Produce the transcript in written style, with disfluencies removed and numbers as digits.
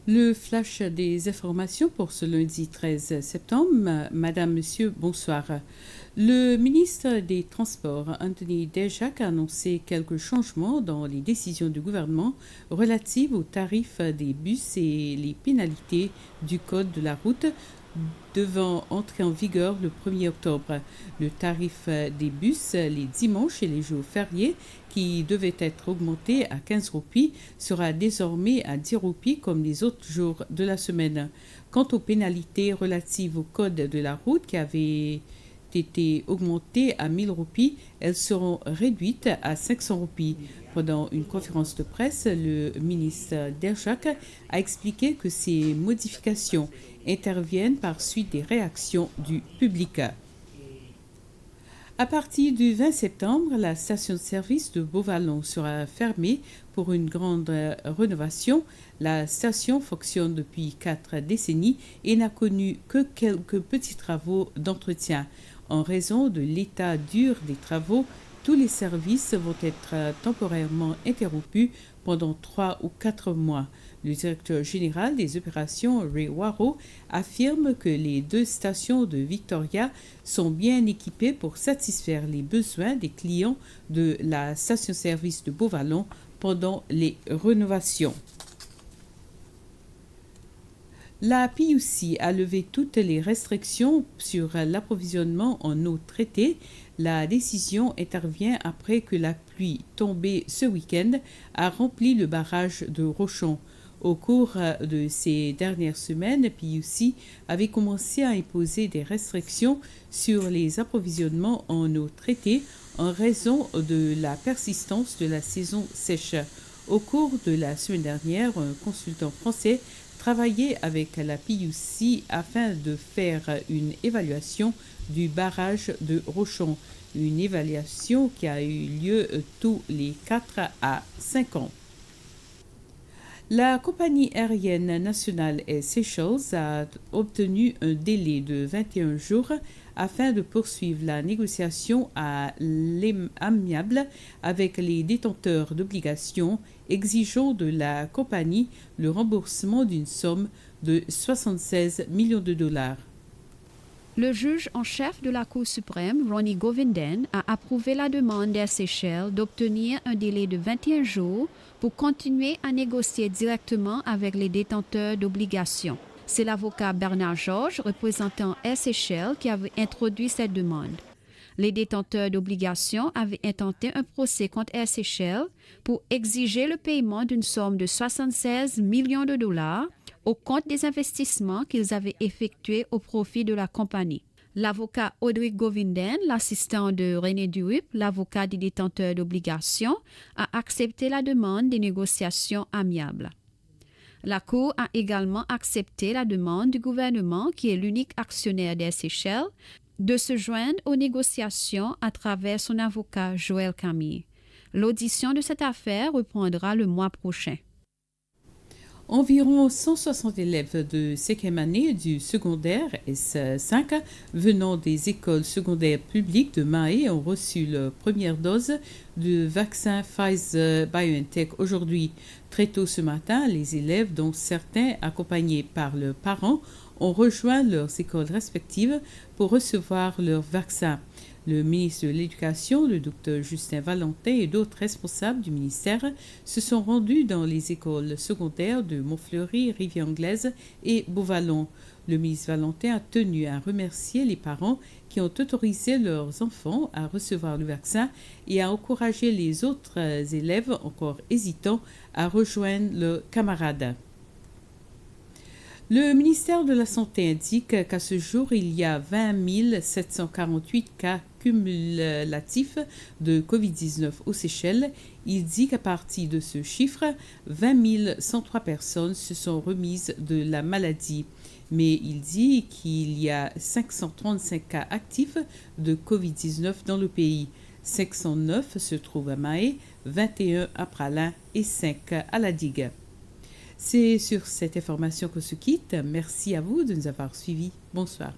Le flash des informations pour ce lundi 13 septembre. Madame, Monsieur, bonsoir. Le ministre des Transports, Anthony Dejac, a annoncé quelques changements dans les décisions du gouvernement relatives aux tarifs des bus et les pénalités du Code de la route devant entrer en vigueur le 1er octobre. Le tarif des bus les dimanches et les jours fériés, qui devait être augmenté à 15 roupies, sera désormais à 10 roupies comme les autres jours de la semaine. Quant aux pénalités relatives au code de la route qui avaient été augmentées à 1000 roupies, elles seront réduites à 500 roupies. Pendant une conférence de presse, le ministre Dejac a expliqué que ces modifications interviennent par suite des réactions du public. À partir du 20 septembre, la station-service de Beauvallon sera fermée pour une grande rénovation. La station fonctionne depuis 4 décennies et n'a connu que quelques petits travaux d'entretien. En raison de l'état dur des travaux, tous les services vont être temporairement interrompus pendant 3 ou 4 mois. Le directeur général des opérations, Ray Waro, affirme que les 2 stations de Victoria sont bien équipées pour satisfaire les besoins des clients de la station-service de Beauvallon pendant les rénovations. La PUC a levé toutes les restrictions sur l'approvisionnement en eau traitée. La décision intervient après que la pluie tombée ce week-end a rempli le barrage de Rochon. Au cours de ces dernières semaines, PUC avait commencé à imposer des restrictions sur les approvisionnements en eau traitée en raison de la persistance de la saison sèche. Au cours de la semaine dernière, un consultant français travaillait avec la PUC afin de faire une évaluation du barrage de Rochon, une évaluation qui a eu lieu tous les 4 à 5 ans. La compagnie aérienne nationale Air Seychelles a obtenu un délai de 21 jours afin de poursuivre la négociation à l'amiable avec les détenteurs d'obligations exigeant de la compagnie le remboursement d'une somme de 76 millions de dollars. Le juge en chef de la Cour suprême, Ronnie Govinden, a approuvé la demande d'Air Seychelles d'obtenir un délai de 21 jours pour continuer à négocier directement avec les détenteurs d'obligations. C'est l'avocat Bernard Georges, représentant Air Seychelles, qui avait introduit cette demande. Les détenteurs d'obligations avaient intenté un procès contre Air Seychelles pour exiger le paiement d'une somme de 76 millions de dollars au compte des investissements qu'ils avaient effectués au profit de la compagnie. L'avocat Audrey Govinden, l'assistant de René Durup, l'avocat des détenteurs d'obligations, a accepté la demande des négociations amiables. La Cour a également accepté la demande du gouvernement, qui est l'unique actionnaire d'Air Seychelles, de se joindre aux négociations à travers son avocat Joël Camille. L'audition de cette affaire reprendra le mois prochain. Environ 160 élèves de 5e année du secondaire S5 venant des écoles secondaires publiques de Mahé ont reçu leur première dose de vaccin Pfizer-BioNTech aujourd'hui. Très tôt ce matin, les élèves, dont certains accompagnés par leurs parents, ont rejoint leurs écoles respectives pour recevoir leur vaccin. Le ministre de l'Éducation, le Dr Justin Valentin et d'autres responsables du ministère se sont rendus dans les écoles secondaires de Montfleury, Rivière-Anglaise et Beauvallon. Le ministre Valentin a tenu à remercier les parents qui ont autorisé leurs enfants à recevoir le vaccin et à encourager les autres élèves encore hésitants à rejoindre leurs camarades. Le ministère de la Santé indique qu'à ce jour, il y a 20 748 cas cumulatifs de COVID-19 aux Seychelles. Il dit qu'à partir de ce chiffre, 20 103 personnes se sont remises de la maladie. Mais il dit qu'il y a 535 cas actifs de COVID-19 dans le pays. 509 se trouvent à Mahé, 21 à Pralin et 5 à la Digue. C'est sur cette information qu'on se quitte. Merci à vous de nous avoir suivis. Bonsoir.